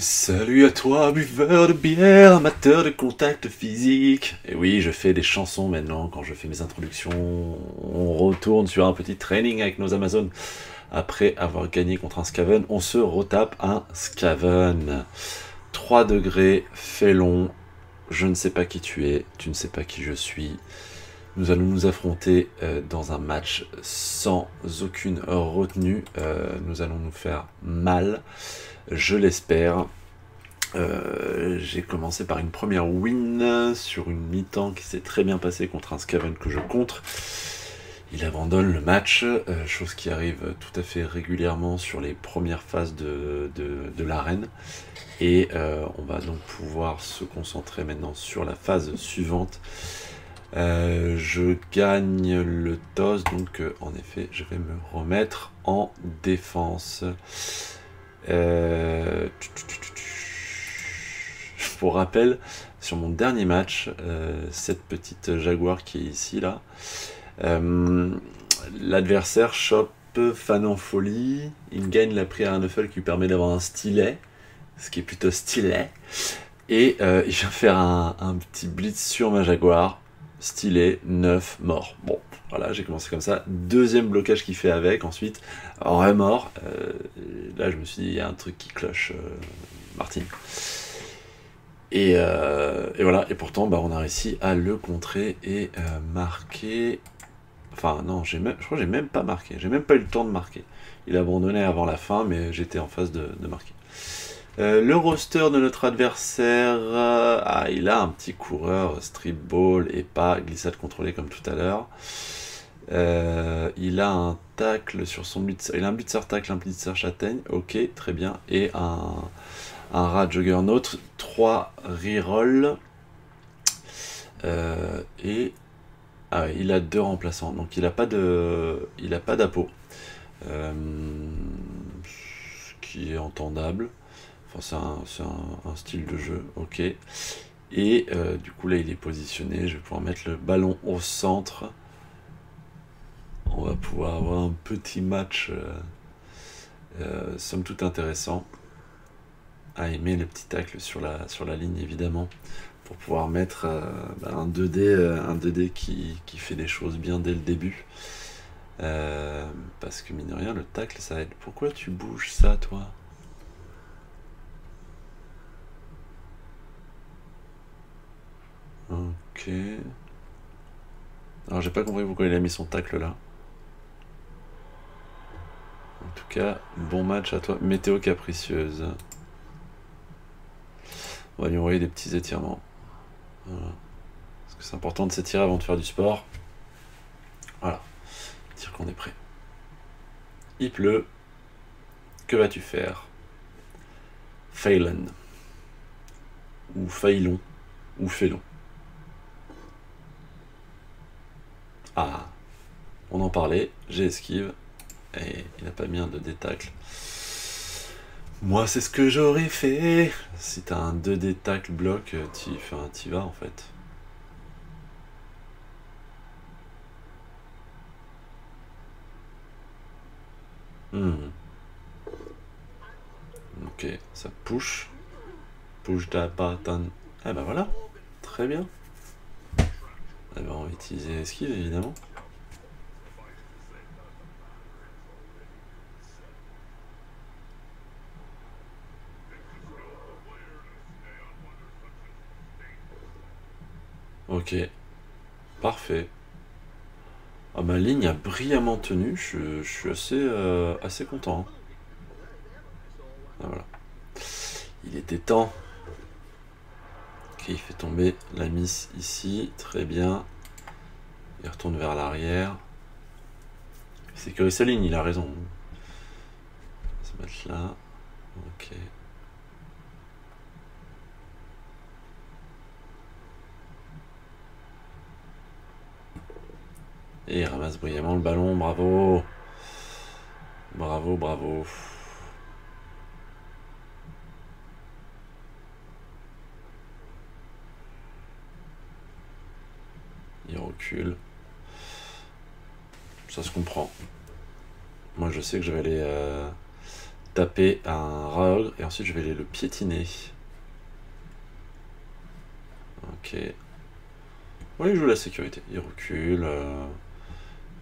Salut à toi, buveur de bière, amateur de contact physique. Et oui, je fais des chansons maintenant quand je fais mes introductions. On retourne sur un petit training avec nos Amazones. Après avoir gagné contre un Skaven, on se retape un Skaven. 3 degrés, fait long. Je ne sais pas qui tu es, tu ne sais pas qui je suis. Nous allons nous affronter dans un match sans aucune retenue. Nous allons nous faire mal, je l'espère. J'ai commencé par une première win sur une mi-temps qui s'est très bien passée contre un Skaven que je contre. Il abandonne le match, chose qui arrive tout à fait régulièrement sur les premières phases de l'arène. Et on va donc pouvoir se concentrer maintenant sur la phase suivante. Je gagne le toss, donc en effet je vais me remettre en défense. Pour rappel, sur mon dernier match, cette petite Jaguar qui est ici là, l'adversaire chope Fan en folie, il gagne la prière à Nuffle qui lui permet d'avoir un stylet, ce qui est plutôt stylé, et il vient faire un petit blitz sur ma Jaguar, stylet, 9, mort. Bon, voilà, j'ai commencé comme ça. Deuxième blocage qu'il fait avec, ensuite, remort. Là, je me suis dit, il y a un truc qui cloche, Martin. Et voilà, et pourtant, bah, on a réussi à le contrer et marquer. Enfin, non, je crois que j'ai même pas marqué. J'ai même pas eu le temps de marquer. Il a abandonné avant la fin, mais j'étais en phase de marquer. Le roster de notre adversaire, il a un petit coureur strip ball et pas glissade contrôlée comme tout à l'heure. Il a un tacle sur son blitzer, il a un blitzer tacle, un blitzer châtaigne, ok, très bien, et un rat juggernaut, 3 reroll, et il a 2 remplaçants, donc il a pas d'apo, ce qui est entendable. Enfin, c'est un style de jeu, ok. Et du coup là il est positionné, je vais pouvoir mettre le ballon au centre. On va pouvoir avoir un petit match somme toute intéressant. Il met le petit tacle sur la ligne évidemment, pour pouvoir mettre un 2D qui fait les choses bien dès le début. Parce que mine de rien le tacle ça aide. Pourquoi tu bouges ça toi ? Ok. Alors j'ai pas compris pourquoi il a mis son tacle là. En tout cas, bon match à toi. Météo capricieuse. On va lui envoyer des petits étirements. Voilà. Parce que c'est important de s'étirer avant de faire du sport. Voilà. Dire qu'on est prêt. Il pleut. Que vas-tu faire ? Phelan. Ou Failon. Ou Félon. Ah. On en parlait. J'ai esquive. Et il n'a pas mis un 2D tacle. Moi, c'est ce que j'aurais fait. Si t'as un 2D tacle bloc, t'y vas en fait. Ok, ça push. Push da button. Ah bah voilà. Très bien. Eh ben, on va utiliser l'esquive évidemment. Ok, parfait. Ma ligne a brillamment tenu, je suis assez content. Voilà. Il était temps. Ok, il fait tomber la miss ici, très bien. Il retourne vers l'arrière. Il sécurise sa ligne, il a raison. On va se mettre là. Ok. Et il ramasse brillamment le ballon, bravo. Bravo, bravo. Il recule. Ça se comprend. Moi je sais que je vais aller taper un rat-ogre et ensuite je vais aller le piétiner. Ok. Oui, il joue la sécurité. Il recule.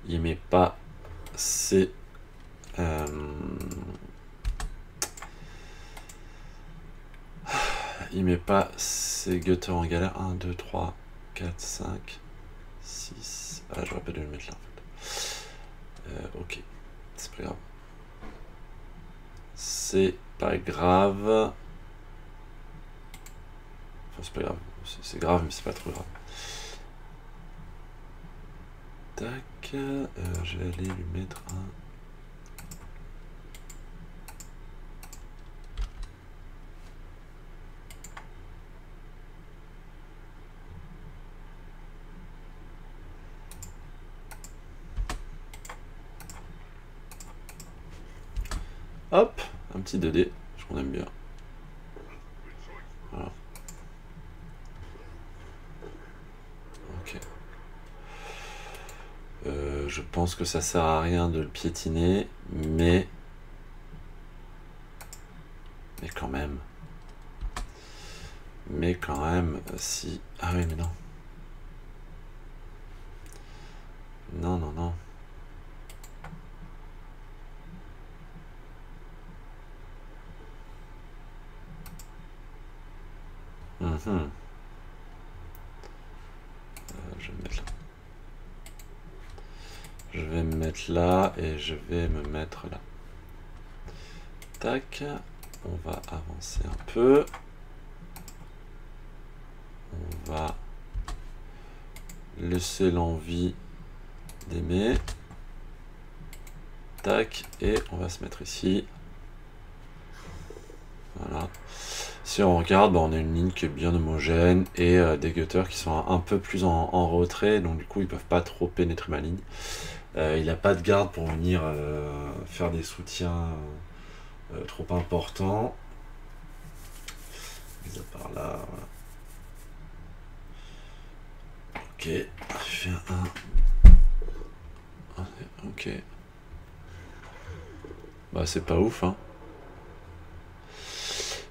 Il met pas ses... il met pas ses gutters en galère. 1, 2, 3, 4, 5, 6... Ah, j'aurais pas dû le mettre là en fait. Ok. C'est pas grave. C'est pas grave. Enfin, c'est pas grave. C'est grave, mais c'est pas trop grave. Tac. Je vais aller lui mettre un... Hop, un petit 2D, qu'on aime bien. Voilà. Ok. Je pense que ça sert à rien de le piétiner, mais quand même. Mais quand même, si... Ah oui, mais non. Non, non, non. Je vais me mettre là. Je vais me mettre là et je vais me mettre là. Tac. On va avancer un peu. On va laisser l'envie d'aimer. Tac. Et on va se mettre ici. Voilà. Si on regarde, on a une ligne qui est bien homogène et des gutters qui sont un peu plus en retrait, donc du coup ils peuvent pas trop pénétrer ma ligne. Il n'a pas de garde pour venir faire des soutiens trop importants. Mis à part là, voilà. Ok, je fais un... Ok. Bah c'est pas ouf, hein.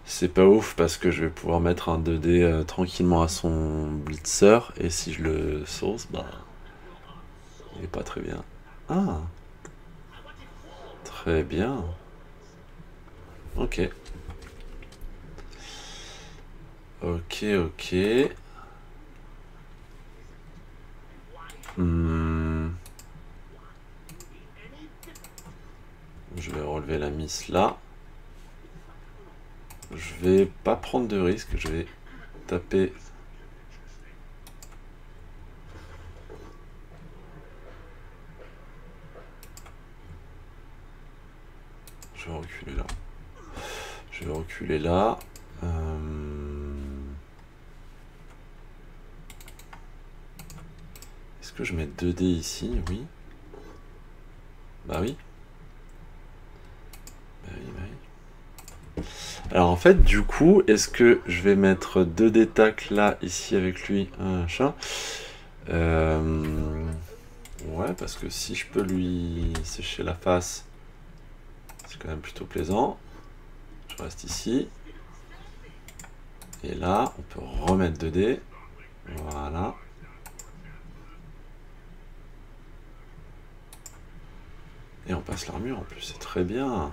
C'est pas ouf parce que je vais pouvoir mettre un 2D tranquillement à son blitzer et si je le sauce, bah il est pas très bien. Ah, très bien. Ok. Ok, ok. Je vais relever la miss là. Je vais pas prendre de risque, je vais taper. Je vais reculer là. Je vais reculer là. Est-ce que je mets 2D ici? Oui. Bah oui. Bah oui, bah oui. Alors en fait, du coup, est-ce que je vais mettre 2D tac là, ici avec lui, un chat ouais, parce que si je peux lui sécher la face, c'est quand même plutôt plaisant. Je reste ici. Et là, on peut remettre 2D. Voilà. Et on passe l'armure en plus, c'est très bien.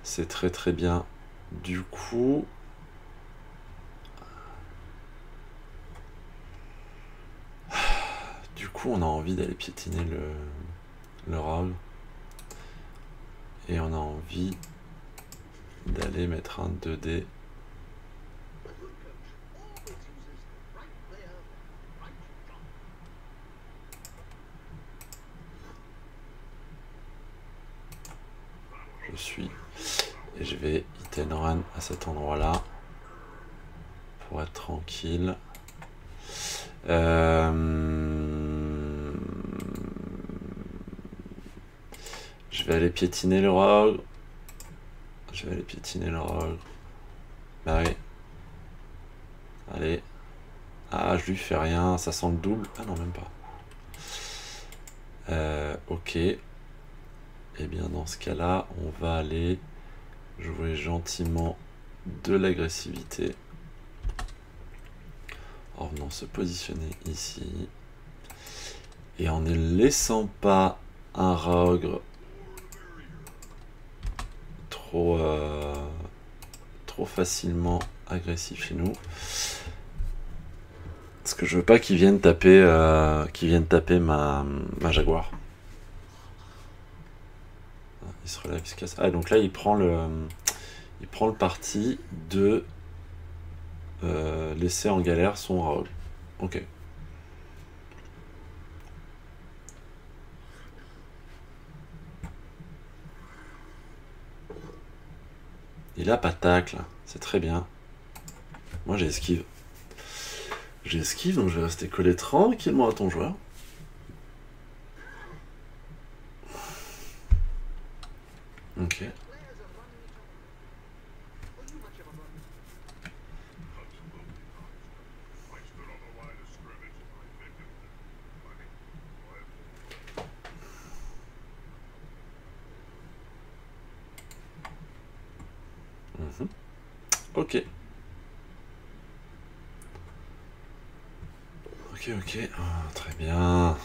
C'est très très bien. Du coup... on a envie d'aller piétiner le rogue. Et on a envie d'aller mettre un 2D. Je suis. Et je vais hit and run à cet endroit-là. Pour être tranquille. Je vais aller piétiner le rogue. Je vais aller piétiner le rogue. Bah oui. Allez. Ah, je lui fais rien. Ça sent le double. Ah non, même pas. Ok. Et bien dans ce cas-là, on va aller jouer gentiment de l'agressivité en venant se positionner ici et en ne laissant pas un Raogre trop facilement agressif chez nous. Parce que je veux pas qu'ils viennent taper, ma Jaguar. Il se relève, il se casse. Ah, donc là il prend le parti de laisser en galère son Raoul. Ok. Il a pas de tacle, c'est très bien. Moi j'ai esquive. J'ai esquive, donc je vais rester collé tranquillement à ton joueur. Ok. Ok. Ok. Oh, très bien.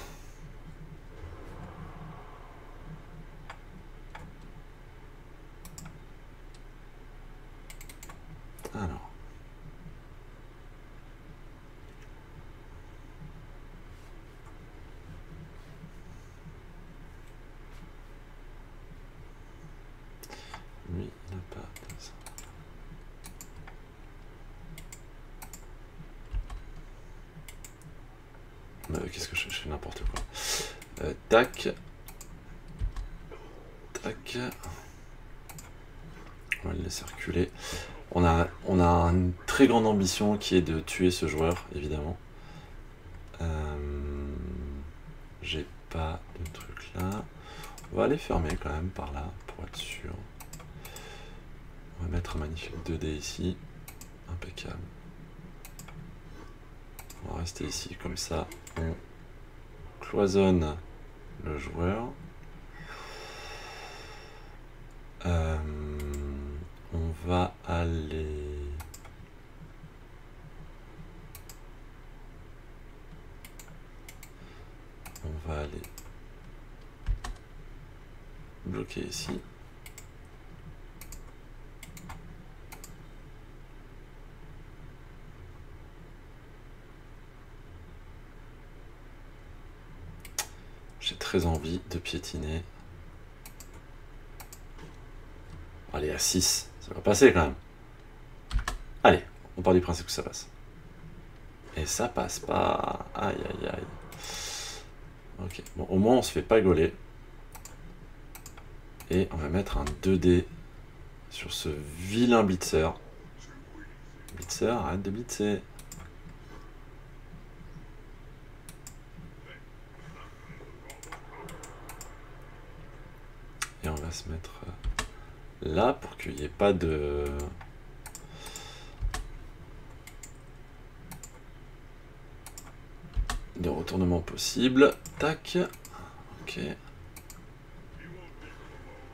Alors. Lui, il n'a pas de ça. Qu'est-ce que je fais n'importe quoi. Tac. Tac. On va le laisser reculer. On a une très grande ambition qui est de tuer ce joueur, évidemment. J'ai pas de truc là. On va aller fermer quand même par là, pour être sûr. On va mettre un magnifique 2D ici. Impeccable. On va rester ici, comme ça. On cloisonne le joueur. On va aller... On va aller bloquer ici. J'ai très envie de piétiner. Allez, à 6. Ça va passer quand même. Allez, on part du principe que ça passe. Et ça passe pas. Aïe, aïe, aïe. Ok, bon, au moins on se fait pas gauler. Et on va mettre un 2D sur ce vilain blitzer. Blitzer, arrête de blitzer. Et on va se mettre là pour qu'il n'y ait pas de retournement possible. Tac. Ok.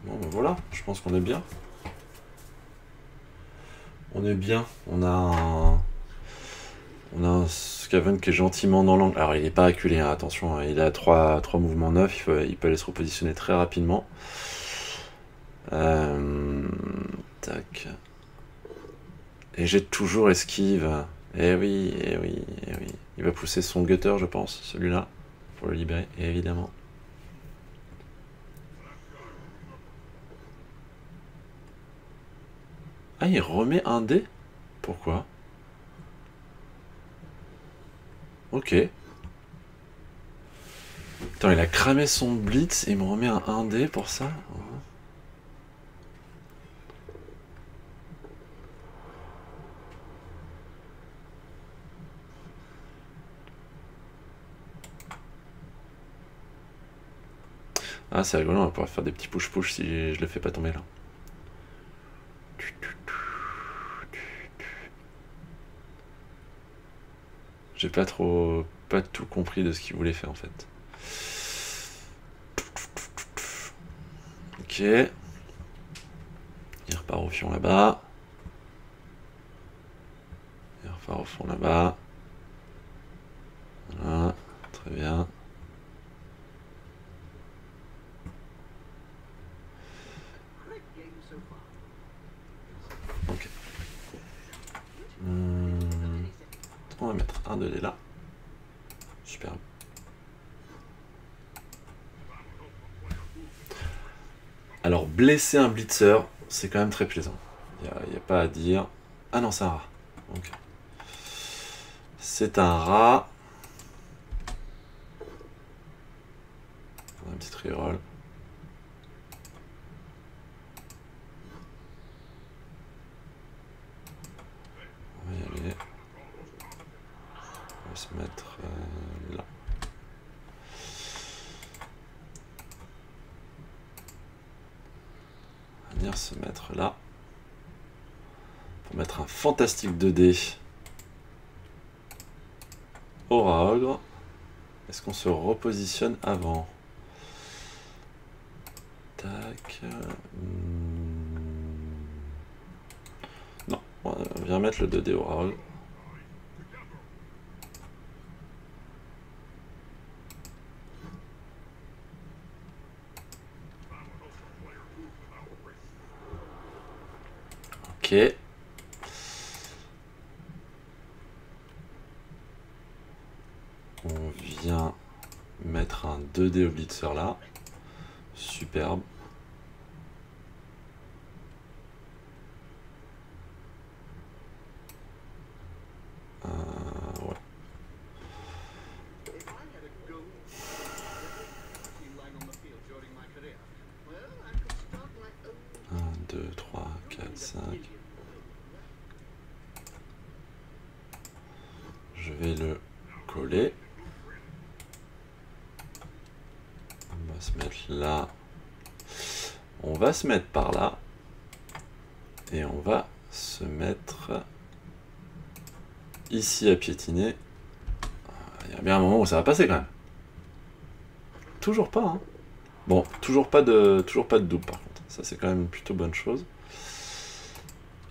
Bon, ben voilà, je pense qu'on est bien. On est bien. On a un Skaven qui est gentiment dans l'angle. Alors il n'est pas acculé, hein, attention, hein, il a 3 mouvements neufs, il peut aller se repositionner très rapidement. Tac. Et j'ai toujours esquive. Eh oui. Il va pousser son gutter, je pense, celui-là, pour le libérer, et évidemment. Ah, il remet un dé? Pourquoi? Ok. Attends, il a cramé son blitz et il me remet un 1D pour ça? Ah, c'est rigolo, on va pouvoir faire des petits push-push si je le fais pas tomber là. J'ai pas tout compris de ce qu'il voulait faire en fait. Ok. Il repart repart au fion là-bas. Et on repart au fond là-bas. Voilà, très bien. Ok. On va mettre un 2D là. Superbe. Alors, blesser un blitzer, c'est quand même très plaisant. Il n'y a pas à dire. Ah non, c'est un rat. Ok. C'est un rat. Un petit reroll. On va y aller. On va se mettre là. On va venir se mettre là. Pour mettre un fantastique 2D. Aura Ogre. Est-ce qu'on se repositionne avant? Tac. Non, on vient mettre le 2D Aura Ogre. Ok. On vient mettre un 2D au blitzer là. Superbe. Ouais. 1, 2, 3, 4, 5. Je vais le coller. On va se mettre là. On va se mettre par là. Et on va se mettre ici à piétiner. Il y a bien un moment où ça va passer quand même. Toujours pas, hein. Bon, toujours pas de double par contre. Ça c'est quand même une plutôt bonne chose.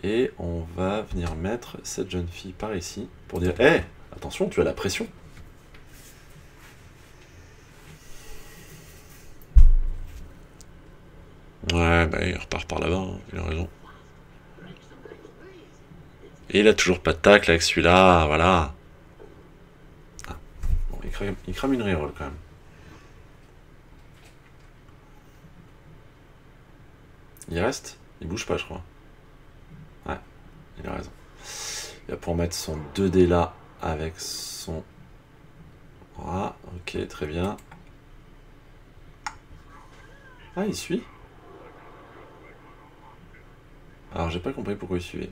Et on va venir mettre cette jeune fille par ici pour dire: hé, attention, tu as la pression. Ouais, bah il repart par là-bas, hein, il a raison. Et il a toujours pas de tacle avec celui-là, voilà. Ah, bon, il crame une reroll quand même. Il reste? Il bouge pas, je crois. Ouais, il a raison. Il va pouvoir mettre son 2D là avec son... Ah, ok, très bien. Ah, il suit? Alors, j'ai pas compris pourquoi il suivait.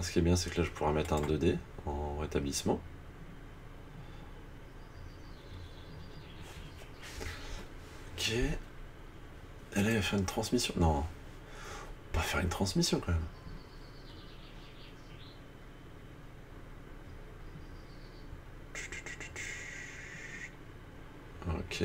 Ce qui est bien, c'est que là, je pourrais mettre un 2D en rétablissement. Ok. Et là, il va faire une transmission. Non. On va pas faire une transmission, quand même. Ok.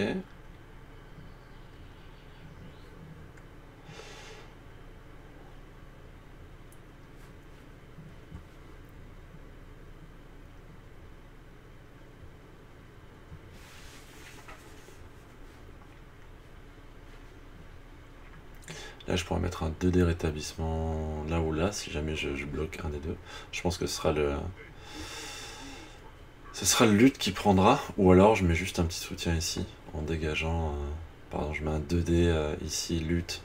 Là, je pourrais mettre un 2D rétablissement là ou là, si jamais je bloque un des deux. Je pense que ce sera le... Ce sera le lutte qui prendra, ou alors je mets juste un petit soutien ici, en dégageant... pardon, je mets un 2D ici, lutte,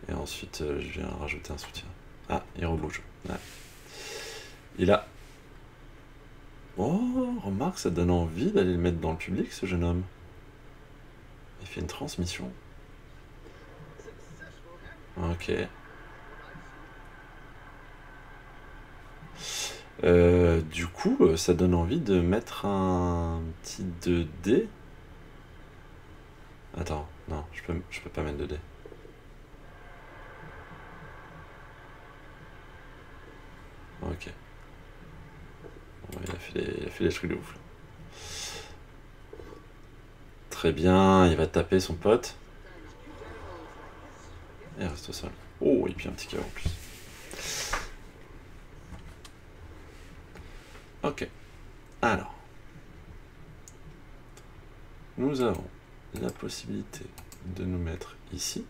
et ensuite je viens rajouter un soutien. Ah, il rebouge. Ouais. Il a... Oh, remarque, ça donne envie d'aller le mettre dans le public, ce jeune homme. Il fait une transmission. Ok. Du coup, ça donne envie de mettre un petit 2D. Attends, non, je peux pas mettre 2D. Ok. Bon, il a fait des trucs de ouf. Très bien, il va taper son pote. au sol. Oh, et puis un petit chaos en plus. Ok. Alors. Nous avons la possibilité de nous mettre ici.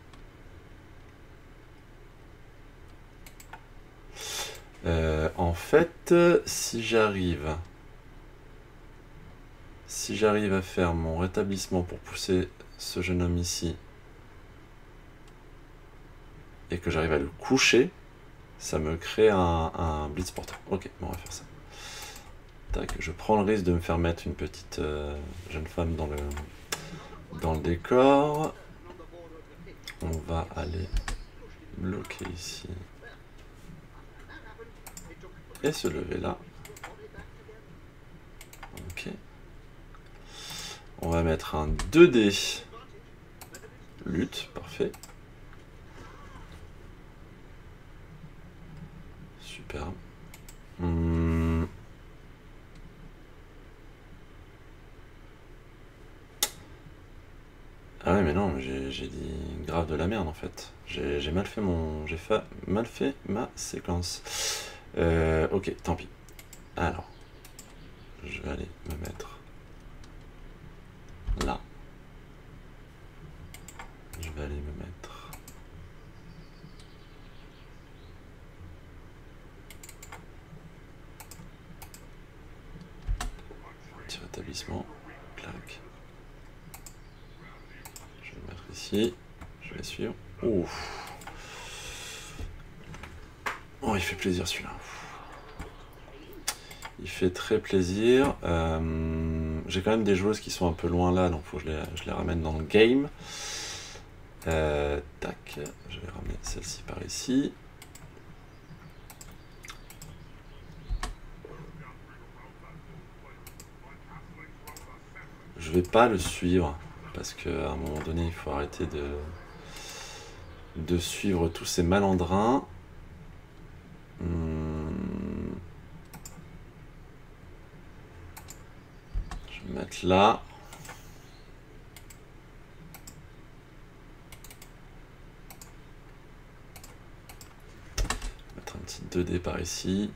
En fait, si j'arrive à faire mon rétablissement pour pousser ce jeune homme ici et que j'arrive à le coucher, ça me crée un blitz porteur. Ok, bon, on va faire ça. Tac, je prends le risque de me faire mettre une petite jeune femme dans le décor. On va aller bloquer ici. Et se lever là. Ok. On va mettre un 2D. Lutte, parfait. Super. Ah ouais mais non, j'ai dit grave de la merde en fait. J'ai mal fait mal fait ma séquence. Ok, tant pis. Alors, je vais aller me mettre là. Je vais aller me mettre petit rétablissement. Clac. Je vais me mettre ici. Je vais suivre. Ouf. Oh, il fait plaisir celui-là. Il fait très plaisir. J'ai quand même des joueuses qui sont un peu loin là, donc faut que je les ramène dans le game. Tac, je vais ramener celle-ci par ici. Je vais pas le suivre parce qu'à un moment donné il faut arrêter de suivre tous ces malandrins. Je vais me mettre là. Mettre un petit 2D par ici.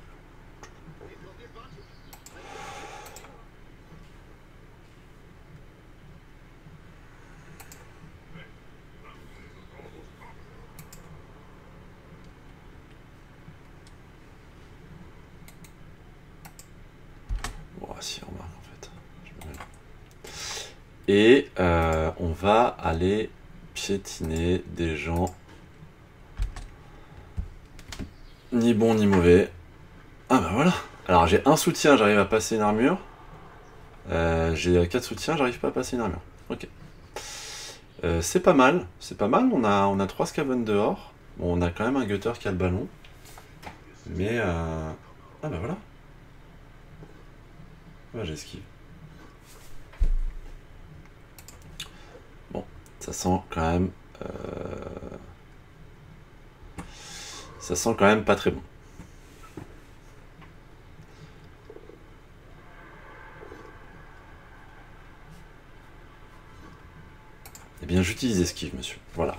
Si, remarque en fait. Je me mets là. Et on va aller piétiner des gens ni bons ni mauvais. Ah bah voilà. Alors j'ai un soutien, j'arrive à passer une armure. J'ai 4 soutiens, j'arrive pas à passer une armure. Ok. C'est pas mal, on a 3 scavens dehors. Bon, on a quand même un gutter qui a le ballon. Mais ah bah voilà. Ah, j'esquive. Bon, ça sent quand même... Ça sent quand même pas très bon. Eh bien, j'utilise esquive, monsieur. Voilà.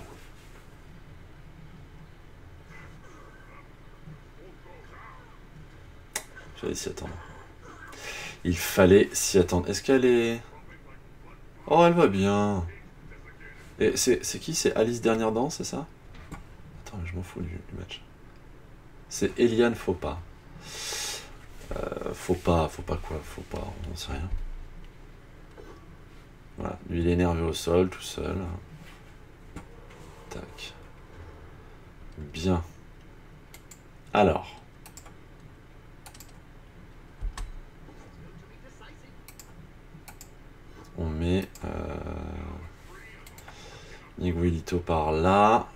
Il fallait s'y attendre. Il fallait s'y attendre. Est-ce qu'elle est... Oh, elle va bien. Et c'est qui? C'est Alice Dernière Danse, c'est ça? Attends, mais je m'en fous du match. C'est Eliane Faupas. Faut pas quoi? Faut pas, on n'en sait rien. Voilà, lui il est énervé au sol, tout seul. Tac. Bien. Alors. On met Niguelito par là.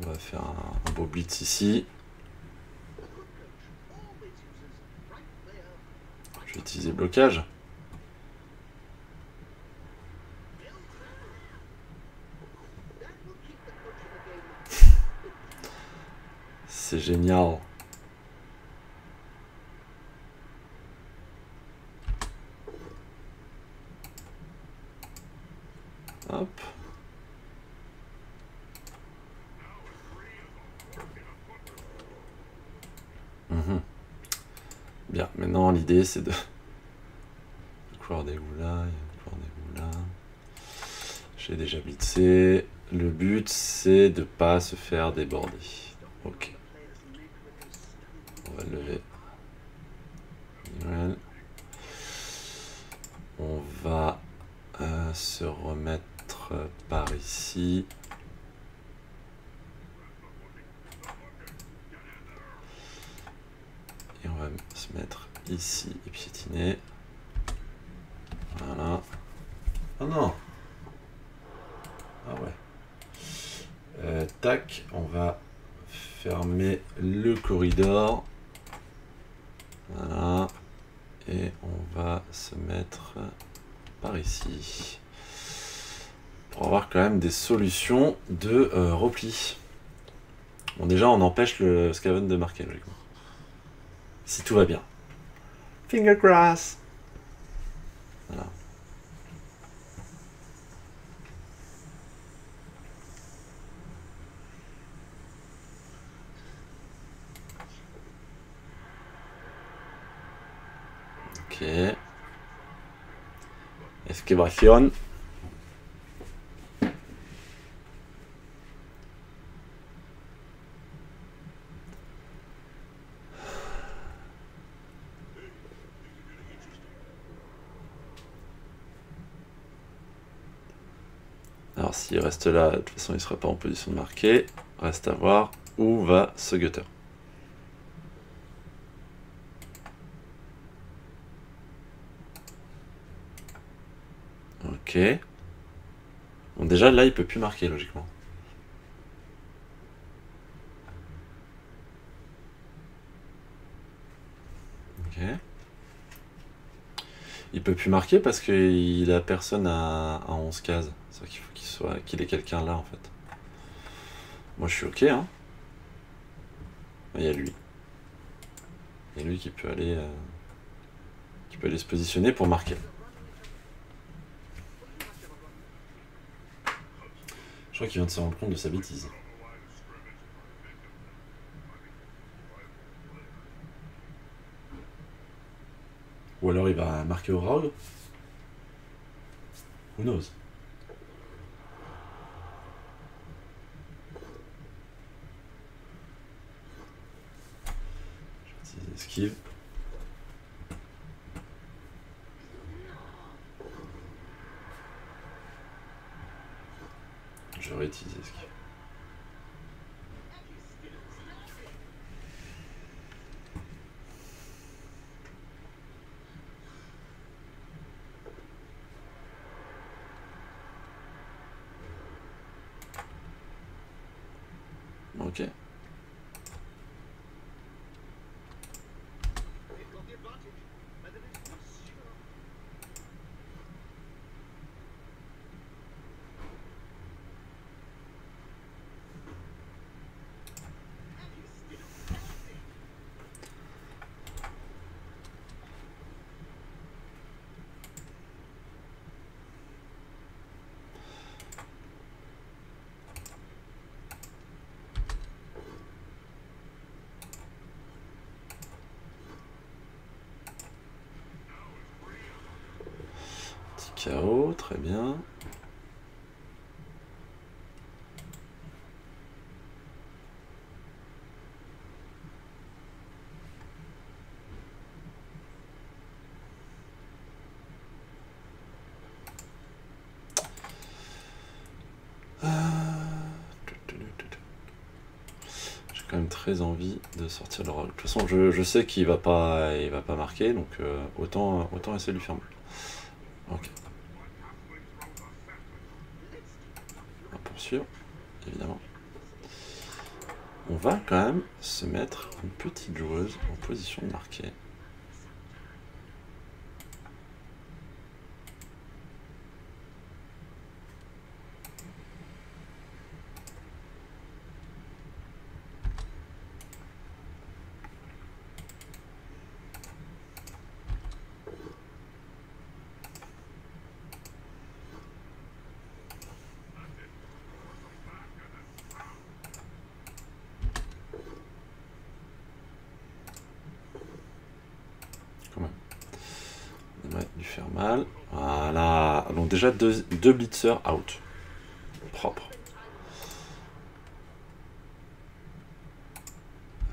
On va faire un beau blitz ici. Je vais utiliser blocage. C'est génial. Hop. Bien, maintenant l'idée c'est de... Le couloir des où là, il y a le couloir des où là. J'ai déjà blitzé. Le but c'est de pas se faire déborder. Ok. On va le lever. Voilà. On va se remettre par ici. Et on va se mettre ici et piétiner. Voilà. Oh non! Ah ouais. Tac, on va fermer le corridor. Voilà. Et on va se mettre par ici. Pour avoir quand même des solutions de repli. Bon, déjà, on empêche le Skaven de marquer, logiquement. Si tout va bien. Finger cross! Voilà. Ok. Esquivation. Alors s'il reste là, de toute façon il ne sera pas en position de marquer. Reste à voir où va ce gutter. Ok. Bon déjà là il peut plus marquer logiquement. Ok. Il peut plus marquer parce qu'il a personne à 11 cases. C'est qu'il faut qu'il ait quelqu'un là en fait. Moi je suis ok hein. Il y a lui. Il y a lui qui peut aller se positionner pour marquer. Je crois qu'il vient de se rendre compte de sa bêtise. Ou alors il va marquer au rogue. Who knows? Je vais utiliser esquive. Je vais réutiliser esquive. Ok. Petit KO, très bien. J'ai quand même très envie de sortir le rogue. De toute façon, je sais qu'il va pas marquer, donc autant essayer de lui faire mal. Ok. On va poursuivre, évidemment. On va quand même se mettre une petite joueuse en position de marquer. mal. Voilà. Donc déjà deux blitzers out. Propre.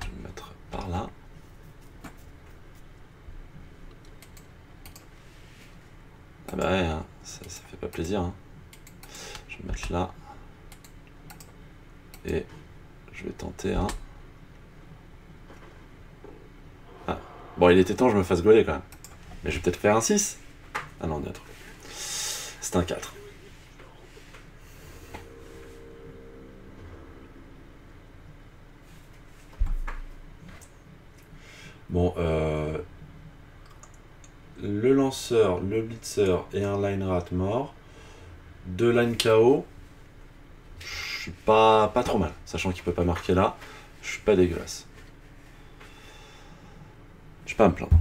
Je vais me mettre par là. Ah bah ouais, hein, ça fait pas plaisir. Hein. Je vais me mettre là. Et je vais tenter un... Ah. Bon, il était temps que je me fasse gauler quand même. Mais je vais peut-être faire un 6. Ah non, on est à 3. C'est un 4. Bon, le lanceur, le blitzer et un line rat mort. 2 line KO. Je suis pas trop mal, sachant qu'il peut pas marquer là. Je suis pas dégueulasse. Je suis pas à me plaindre.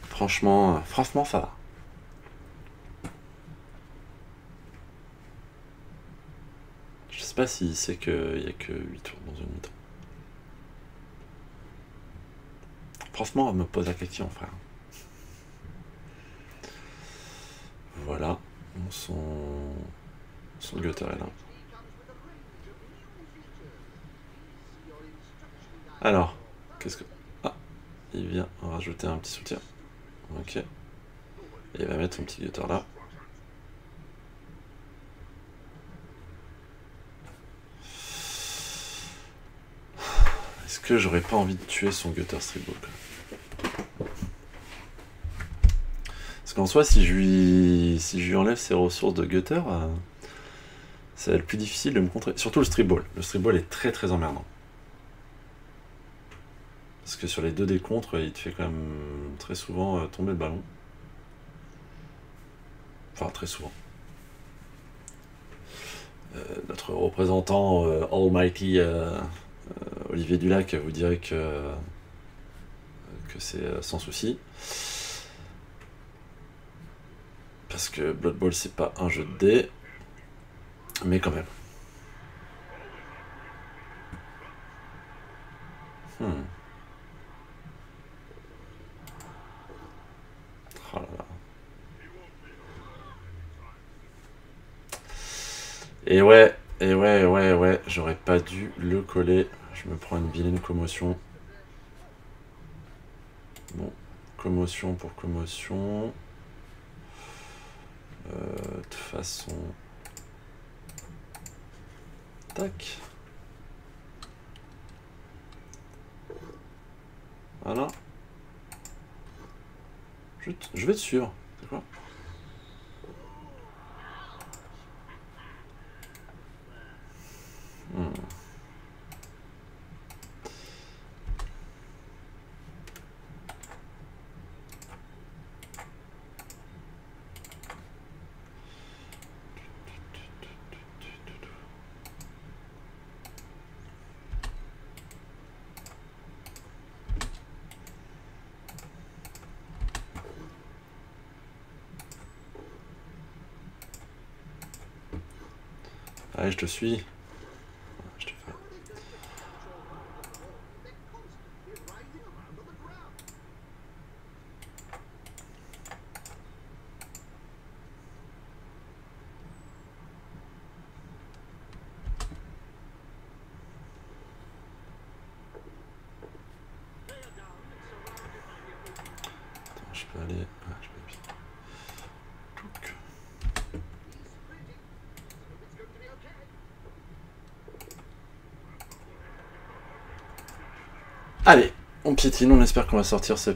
Franchement, ça va. Je sais pas s'il sait qu'il y a que 8 tours dans une mi-temps. Franchement, on me pose la question, frère. Voilà, son gutter est là. Alors, qu'est-ce que... Ah, il vient rajouter un petit soutien. Ok. Et il va mettre son petit gutter là. Est-ce que j'aurais pas envie de tuer son gutter streetball? Parce qu'en soi, si je lui enlève ses ressources de gutter, ça va être plus difficile de me contrer. Surtout le streetball. Le streetball est très très emmerdant. Parce que sur les 2 décontres, il te fait quand même très souvent tomber le ballon. Enfin, très souvent. Notre représentant Almighty Olivier Dulac vous dirait que c'est sans souci. Parce que Blood Bowl, c'est pas un jeu de dés. Mais quand même. Oh là là. Et ouais, j'aurais pas dû le coller. Je me prends une vilaine commotion. Bon, commotion pour commotion. De toute façon... Tac. Voilà. Je vais te suivre. C'est quoi? Allez, je te suis. Je te fais. Attends, je peux aller... Ah, je peux... Allez, on piétine, on espère qu'on va sortir ça. Et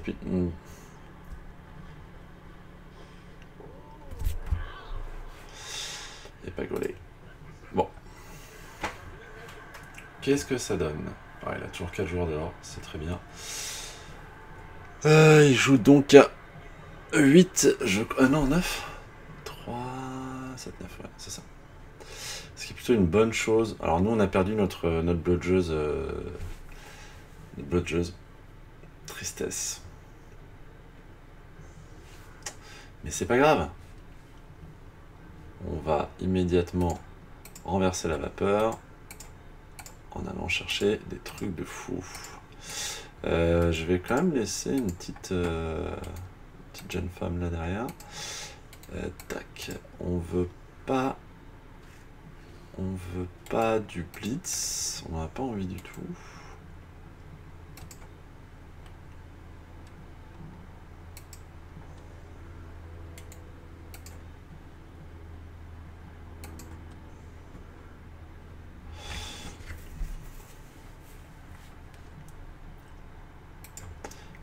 pas gaulé. Bon. Qu'est-ce que ça donne? Ah, il a toujours 4 joueurs dehors, c'est très bien. Il joue donc à 8, non, 9 3, 7, 9, ouais, c'est ça. Ce qui est plutôt une bonne chose. Alors nous, on a perdu notre bludgeuse. Tristesse. Mais c'est pas grave. On va immédiatement renverser la vapeur en allant chercher des trucs de fou. Je vais quand même laisser une petite petite jeune femme là derrière. Tac, on veut pas du blitz, on n'en a pas envie du tout.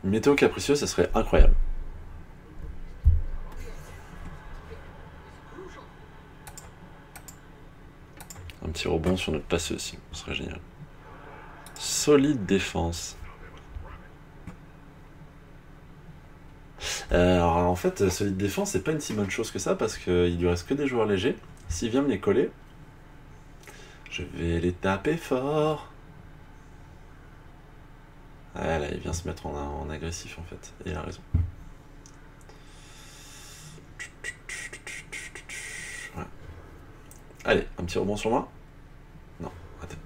Une météo capricieuse, ça serait incroyable. Un petit rebond sur notre passé aussi, ce serait génial. Solide défense. Alors en fait, solide défense, c'est pas une si bonne chose que ça parce qu'il lui reste que des joueurs légers. S'il vient me les coller, je vais les taper fort. Ah là, il vient se mettre en agressif en fait, et il a raison. Ouais. Allez, un petit rebond sur moi. Non, attends.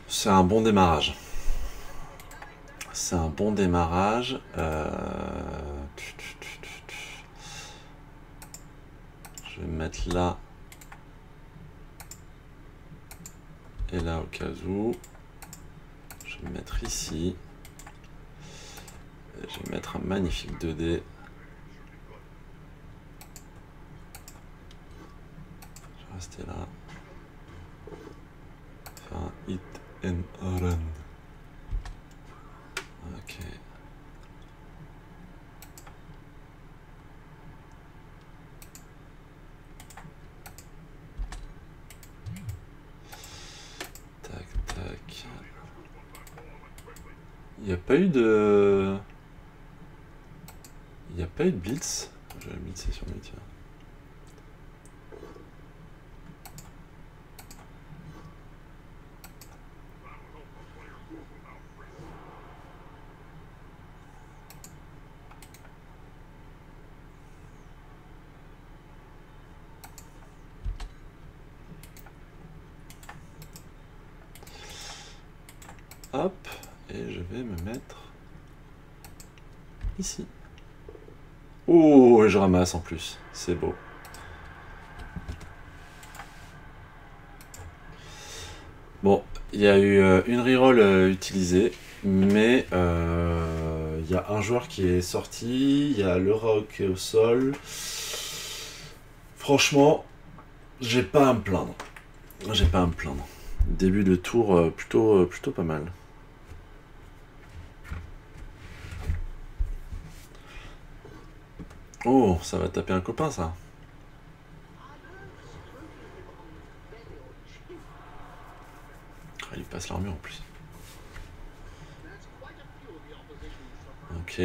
C'est un bon démarrage. C'est un bon démarrage. Je vais me mettre là. Et là au cas où. Je vais me mettre ici. Et je vais mettre un magnifique 2D. Je vais rester là. Faire un hit and run. Ok. Tac, tac. Il n'y a pas eu de... Il n'y a pas eu de blitz. Je vais blitzer sur lui, tiens. Hop, et je vais me mettre ici. Oh, et je ramasse en plus, c'est beau. Bon, il y a eu une reroll utilisée, mais il y a un joueur qui est sorti, il y a le rock au sol. Franchement, j'ai pas à me plaindre. J'ai pas à me plaindre. Début de tour plutôt pas mal. Oh, ça va taper un copain, ça. Ah, il passe l'armure en plus. Ok.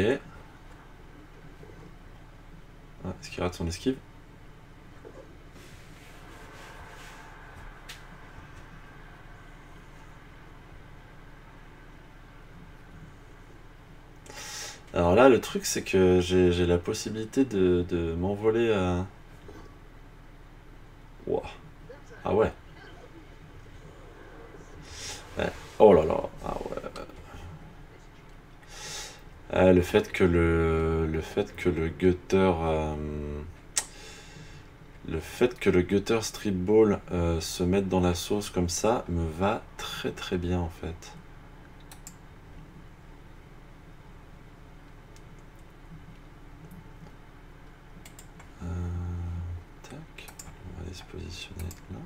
Ah, est-ce qu'il rate son esquive? Alors là, le truc, c'est que j'ai la possibilité de m'envoler à... Wow. Ah ouais. Ouais. Oh là là. Ah ouais. Le fait que le gutter... le fait que le gutter strip ball se mette dans la sauce comme ça me va très très bien en fait. Tac, on va aller se positionner là.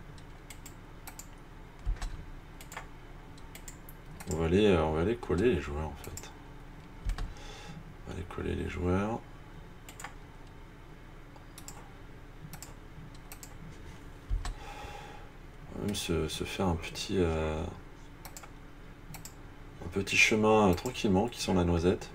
On va aller coller les joueurs en fait. On va aller coller les joueurs. On va même se faire un petit chemin tranquillement qui sent la noisette.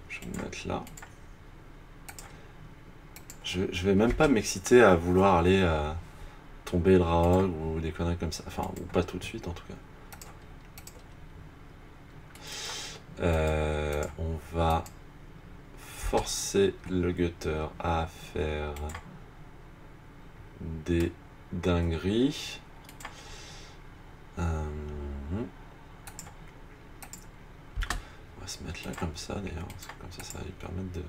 Je vais me mettre là. Je vais même pas m'exciter à vouloir aller tomber le Raog ou des conneries comme ça. Enfin, ou pas tout de suite en tout cas. On va forcer le gutter à faire des dingueries. On va se mettre là comme ça d'ailleurs, parce que comme ça va lui permettre de...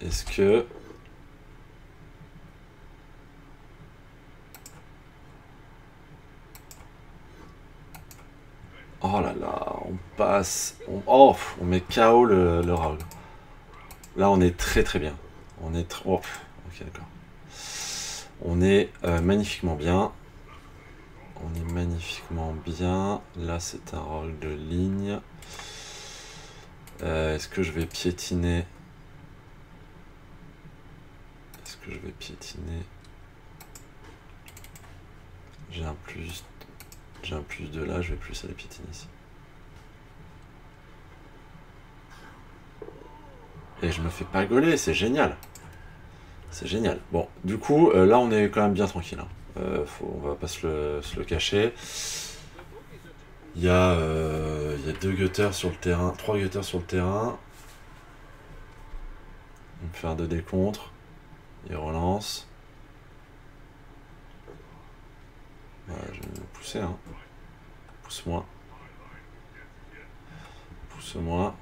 Est-ce que... Oh là là, on passe... Oh, on met KO le Raog. Là, on est très très bien. On est... Oh, ok, d'accord. On est magnifiquement bien. On est magnifiquement bien. Là, c'est un Raog de ligne. Est-ce que je vais piétiner? Est-ce que je vais piétiner? J'ai un plus de là, je vais plus aller piétiner ici. Et je me fais pas gauler, c'est génial. C'est génial. Bon, du coup, là on est quand même bien tranquille. Hein. On va pas se le cacher. Il y a 2 gutters sur le terrain, 3 gutters sur le terrain. On va faire 2 décontres. Il relance. Voilà, je vais me pousser. Hein. Pousse-moi. Pousse-moi.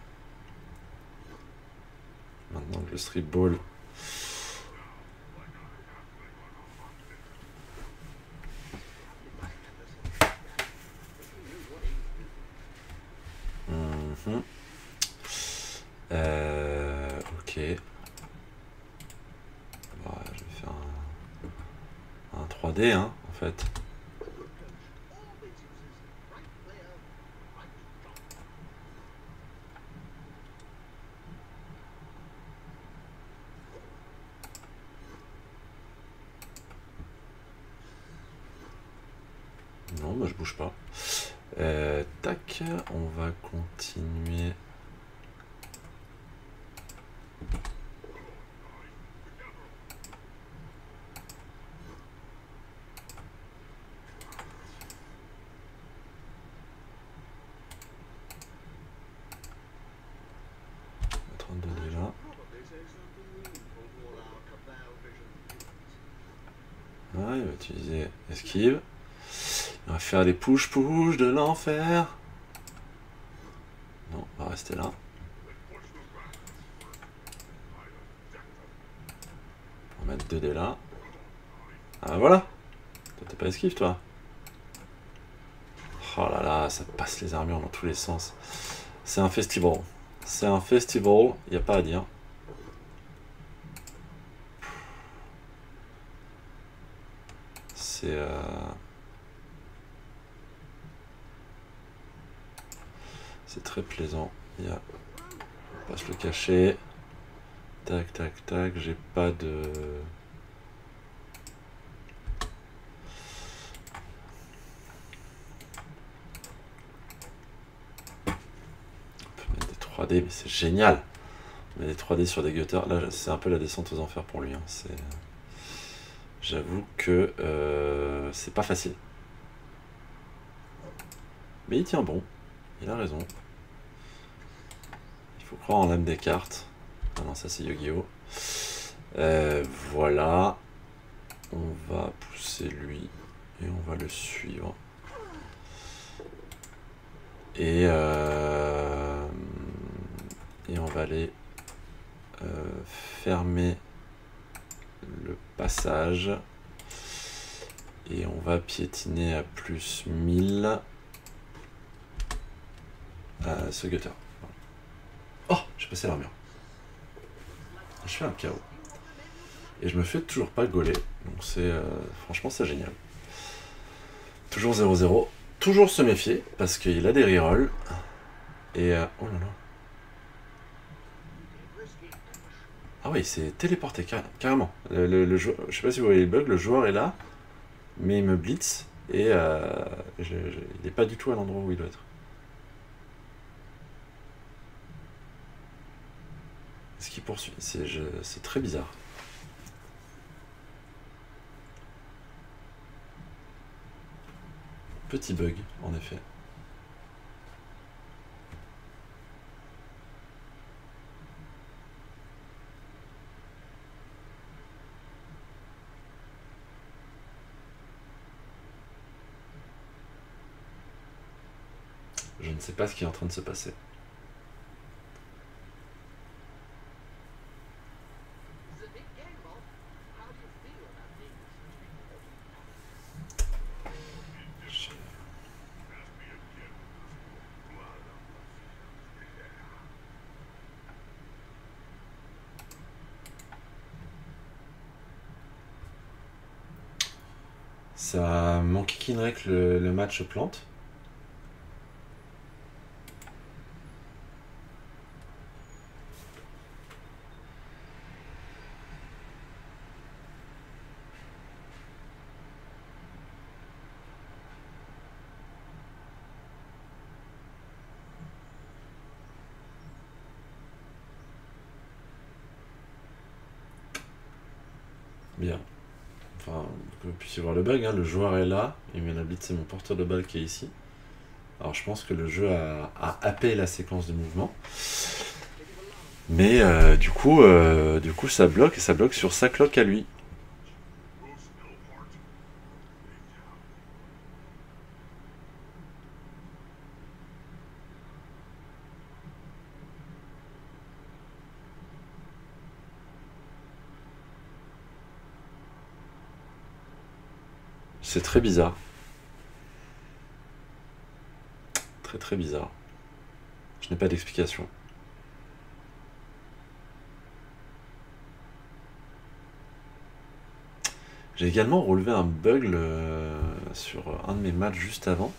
Maintenant que le strip ball. Ok. Bah, je vais faire un 3D, hein, en fait. Non, moi je bouge pas. Tac, on va continuer. Là. Ouais, il va utiliser esquive. On va faire des push-push de l'enfer. Non, on va rester là. On va mettre 2 dés là. Ah voilà. Toi t'es pas esquive toi. Oh là là, ça passe les armures dans tous les sens. C'est un festival. C'est un festival, il n'y a pas à dire. C'est très plaisant. On va pas se le cacher. Tac, tac, tac. J'ai pas de... On peut mettre des 3D, mais c'est génial. On met des 3D sur des gutters. Là, c'est un peu la descente aux enfers pour lui. Hein. J'avoue que c'est pas facile. Mais il tient bon. Il a raison. Il faut croire en l'âme des cartes. Ah non, ça c'est Yu-Gi-Oh! Voilà. On va pousser lui. Et on va le suivre. Et on va aller fermer le passage. Et on va piétiner à plus 1000 ce gutter. Oh, J'ai passé l'armure. Je fais un KO. Et je me fais toujours pas gauler. Donc c'est... franchement, c'est génial. Toujours 0-0. Toujours se méfier, parce qu'il a des rerolls. Et... oh là là. Ah oui, il s'est téléporté carrément. Le joueur, je sais pas si vous voyez le bug, le joueur est là, mais il me blitz, et il n'est pas du tout à l'endroit où il doit être. Est-ce qu'il poursuit? C'est très bizarre. Petit bug, en effet. Je ne sais pas ce qui est en train de se passer. Ça m'enquiquinerait que le match plante. Bien. Enfin, que vous puissiez voir le bug, hein. Le joueur est là, il mène la blitz, c'est mon porteur de balle qui est ici. Alors je pense que le jeu a happé la séquence de mouvement. Mais du coup ça bloque, et ça bloque sur sa cloque à lui. C'est très bizarre. Très très bizarre. Je n'ai pas d'explication. J'ai également relevé un bug sur un de mes matchs juste avant,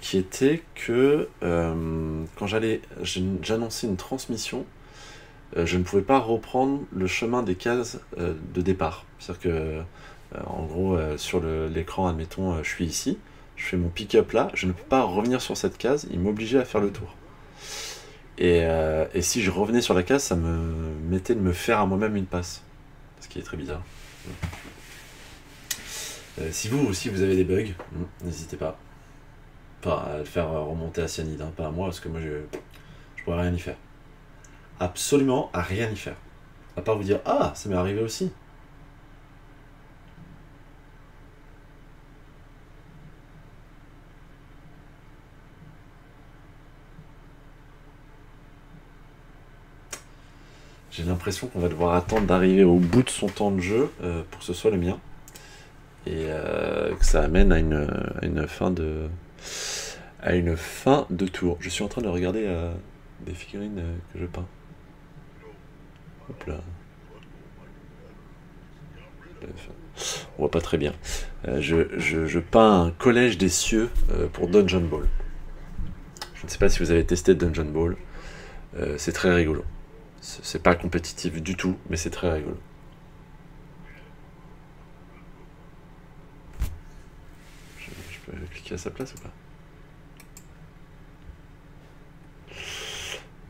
qui était que quand j'annonçais une transmission, je ne pouvais pas reprendre le chemin des cases de départ. C'est-à-dire que, en gros, sur l'écran, admettons, je suis ici, je fais mon pick-up là, je ne peux pas revenir sur cette case, il m'obligeait à faire le tour. Et si je revenais sur la case, ça me mettait de me faire à moi-même une passe. Ce qui est très bizarre. Si vous aussi vous avez des bugs, n'hésitez pas. Enfin, à le faire remonter à Cyanide, hein, pas à moi, parce que moi je pourrais rien y faire. Absolument à rien y faire. À part vous dire, ah, ça m'est arrivé aussi. J'ai l'impression qu'on va devoir attendre d'arriver au bout de son temps de jeu pour que ce soit le mien. Et que ça amène à une fin de tour. Je suis en train de regarder des figurines que je peins. Hop là. On voit pas très bien. Je peins un collège des cieux pour Dungeon Ball. Je ne sais pas si vous avez testé Dungeon Ball. C'est très rigolo. C'est pas compétitif du tout, mais c'est très rigolo. Je peux cliquer à sa place ou pas?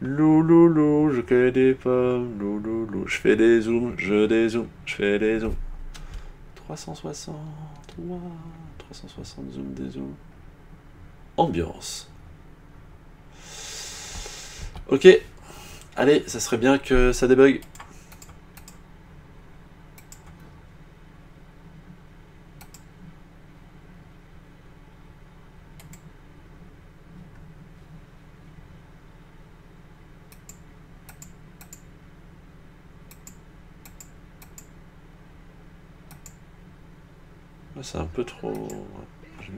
Louloulou, je cueille des pommes, louloulou, je fais des zooms, je dézoome, je fais des zooms. 360, wow, 360 zoom, dézoom. Ambiance. Ok, allez, ça serait bien que ça débug. C'est un peu trop... Ouais,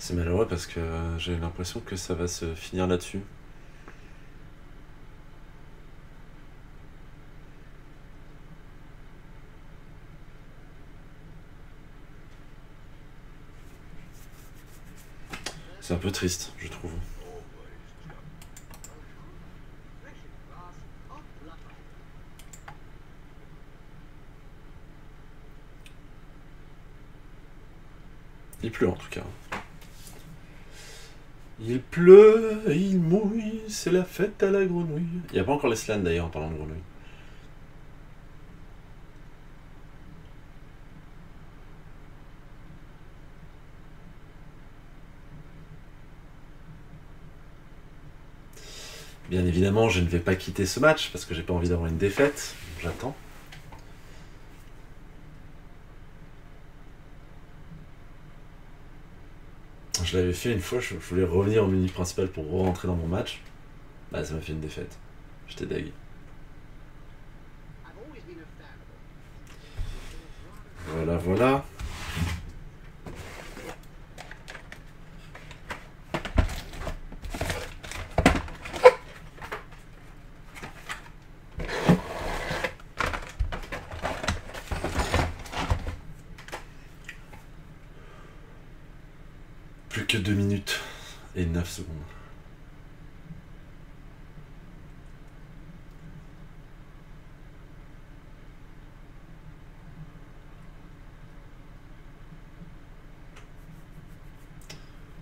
C'est malheureux parce que j'ai l'impression que ça va se finir là-dessus. C'est un peu triste, je trouve. Il pleut en tout cas. Il pleut, il mouille, c'est la fête à la grenouille. Il n'y a pas encore les slams d'ailleurs en parlant de grenouille. Bien évidemment, je ne vais pas quitter ce match parce que j'ai pas envie d'avoir une défaite. J'attends. Je l'avais fait une fois, je voulais revenir au menu principal pour re-rentrer dans mon match. Bah ça m'a fait une défaite. J'étais deg. Voilà, voilà. Plus que 2 minutes et 9 secondes.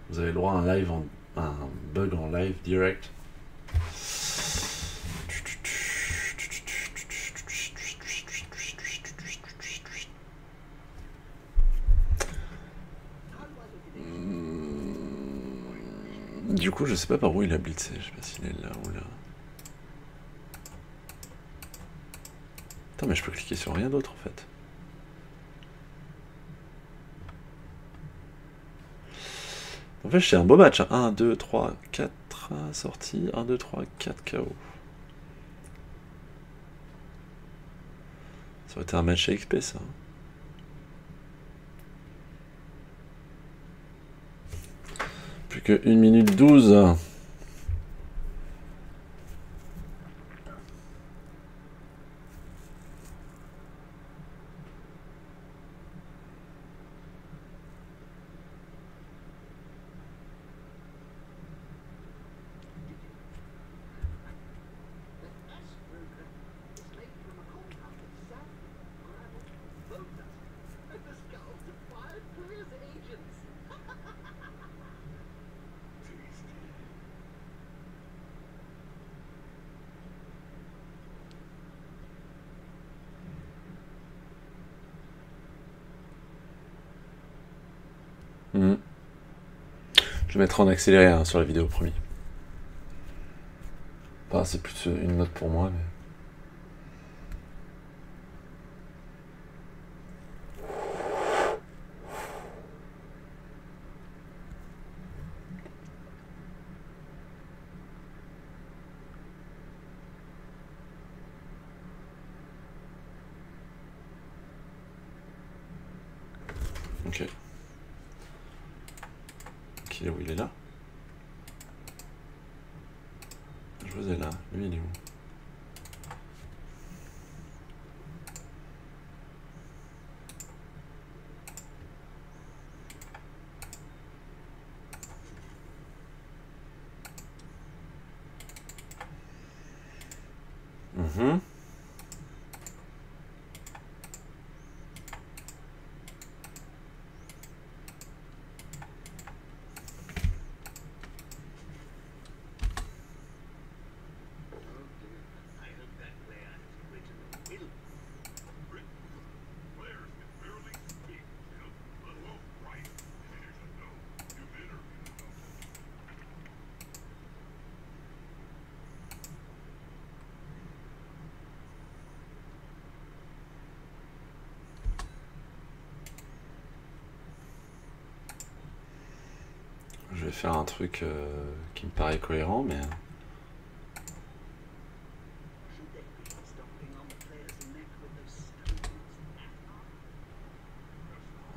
Vous avez le droit à un live un bug en live direct. Du coup, je sais pas par où il a blitzé. Je sais pas s'il est là ou là. Attends, mais je peux cliquer sur rien d'autre en fait. En fait, c'est un beau match. 1, 2, 3, 4 sorties. 1, 2, 3, 4 KO. Ça aurait été un match à XP ça. Plus que 1 minute 12. Je vais mettre en accéléré hein, sur la vidéo promis. Enfin, c'est plus une note pour moi, mais. Ok. Il est où? Il est là? Je vous ai là. Lui, il est où? Je vais faire un truc qui me paraît cohérent, mais.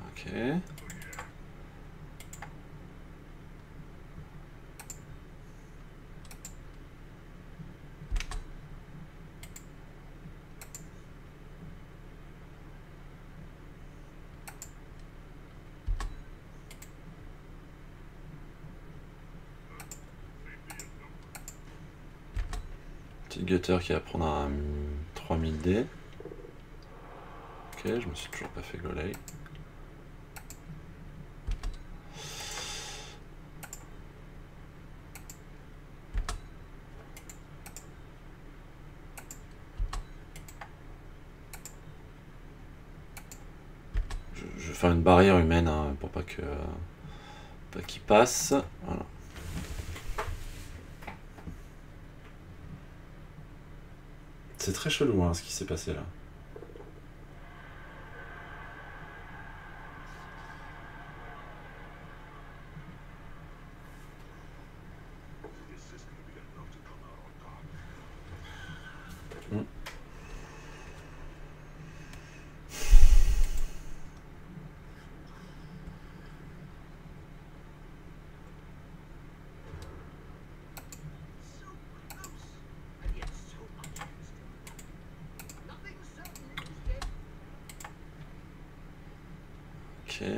Ok. Petit gutter qui va prendre un 3000 D. Ok, je me suis toujours pas fait golay. Je vais faire une barrière humaine hein, pour pas qu'il passe. Voilà. C'est très chelou hein, ce qui s'est passé là. Ok.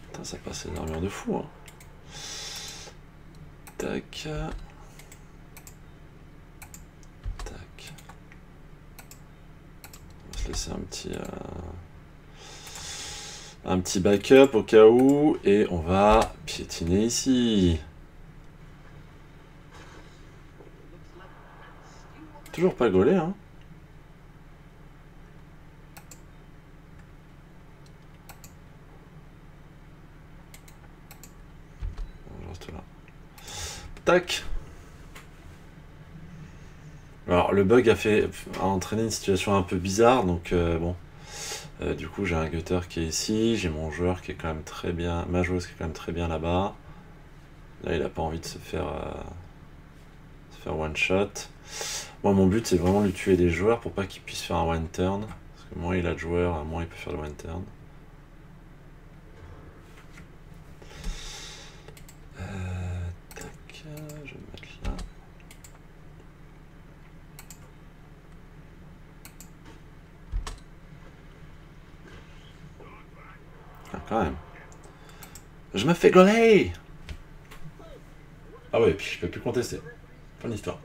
Putain, ça passe une armure de fou. Hein. Tac. Tac. On va se laisser un petit backup au cas où. Et on va piétiner ici. Toujours pas gaulé, hein. Je reste là. Tac. Alors le bug a entraîné une situation un peu bizarre, donc bon. Du coup j'ai un gutter qui est ici, j'ai mon joueur qui est quand même très bien, ma joueuse qui est quand même très bien là-bas. Là il a pas envie de se faire one shot. Moi mon but c'est vraiment de lui tuer des joueurs pour pas qu'il puisse faire un one turn. Parce que moins il a de joueurs, moins il peut faire le one turn. Tac, je vais me mettre là. Ah, quand même. Je me fais gauler. Ah ouais, et puis je peux plus contester. Fin de l'histoire.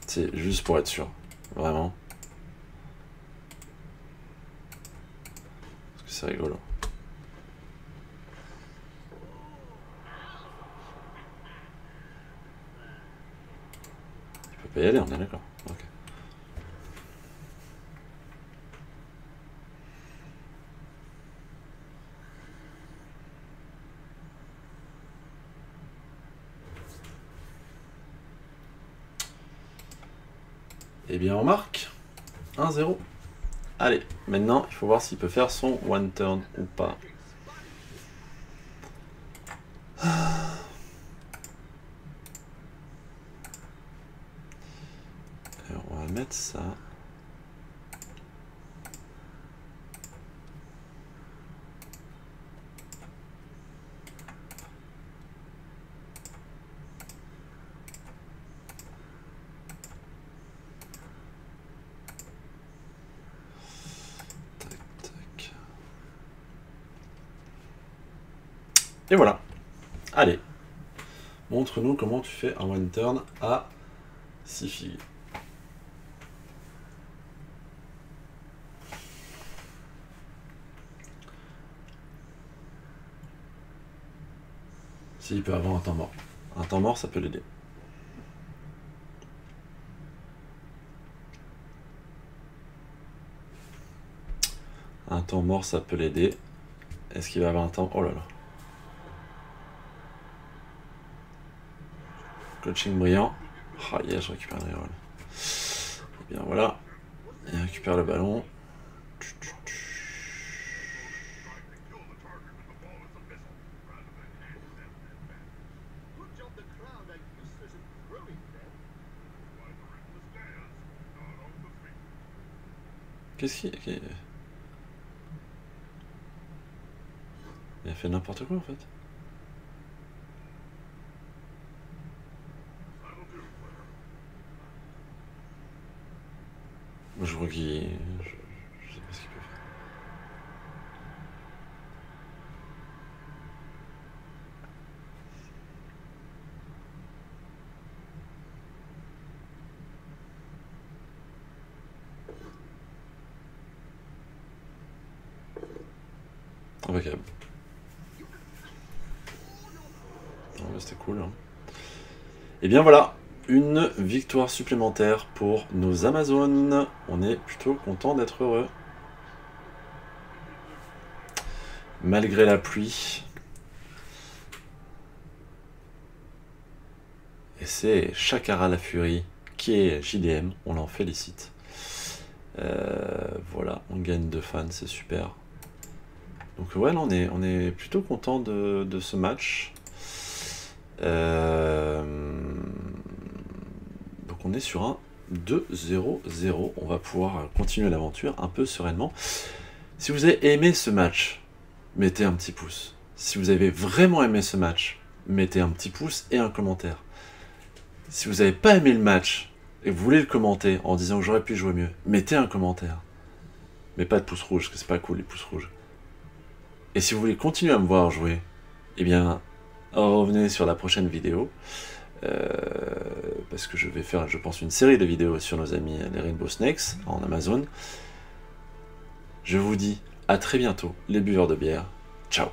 C'est juste pour être sûr. Vraiment. Parce que c'est rigolo. Il peut pas y aller, on est d'accord. Ok. Eh bien on marque 1-0. Allez, maintenant il faut voir s'il peut faire son one turn ou pas. Alors on va mettre ça. Et voilà. Allez. Montre-nous comment tu fais un one turn à 6 filles. S'il peut avoir un temps mort. Un temps mort, ça peut l'aider. Un temps mort, ça peut l'aider. Est-ce qu'il va avoir un temps... Oh là là. Coaching brillant. Ah, yeah, je récupère le reroll. Et bien voilà. Il récupère le ballon. Qu'est-ce qui... Il a fait n'importe quoi en fait. Moi je crois qu'il... Je sais pas ce qu'il peut faire. Impeccable. C'était cool. Hein. Et bien voilà, une victoire supplémentaire pour nos Amazones. On est plutôt content d'être heureux. Malgré la pluie. Et c'est Chakara la Furie qui est JDM, on l'en félicite. Voilà, on gagne 2 fans, c'est super. Donc ouais, là, on est plutôt content de ce match. Donc on est sur un 2-0-0. On va pouvoir continuer l'aventure un peu sereinement. Si vous avez aimé ce match, mettez un petit pouce. Si vous avez vraiment aimé ce match, mettez un petit pouce et un commentaire. Si vous n'avez pas aimé le match et vous voulez le commenter en disant que j'aurais pu jouer mieux, mettez un commentaire. Mais pas de pouce rouge, parce que c'est pas cool les pouces rouges. Et si vous voulez continuer à me voir jouer, eh bien, revenez sur la prochaine vidéo. Parce que je vais faire, je pense, une série de vidéos sur nos amis les Rainbow Snakes en Amazon. Je vous dis à très bientôt, les buveurs de bière. Ciao!